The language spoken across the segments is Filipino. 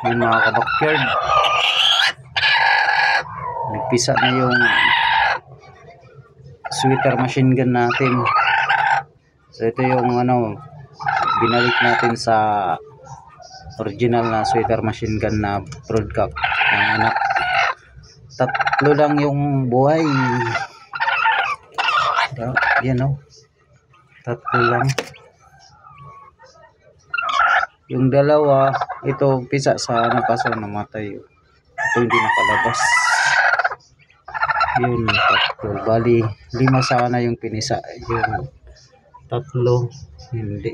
Yung mga kabakyard, nagpisa na yung sweater machine gun natin. So ito yung binalik natin sa original na sweater machine gun na broadcock ng anak. Tatlo lang yung buhay. Yan tatlo lang. Yung dalawa, ito pisa sa kaso namatay. Ito hindi nakalabas. Yun, tatlo. Bali, 5 sana yung pinisa. Yung tatlo, hindi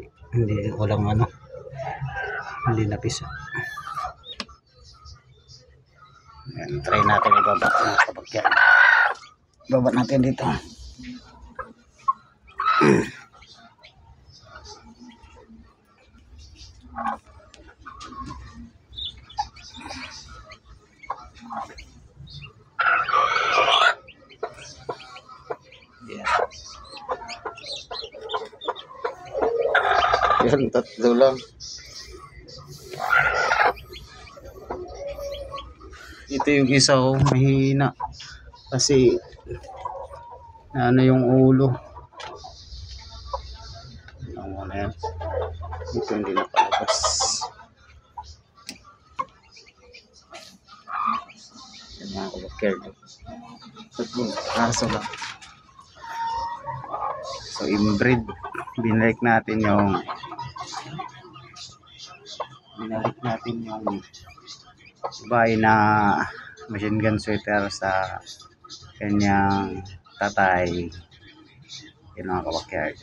walang hindi napisa. Yan, try natin ibaba mga kabakyan. Ibaba natin dito. Yan, tatlo lang. Ito yung isa mahina kasi yung ulo. Yan. Ito hindi nakalabas. Yan mga kabakerd. Tatlong kaso lang. So inbreed, binalik natin yung bahay na machine gun sweater sa kanyang tatay. Yun mga kabakerd.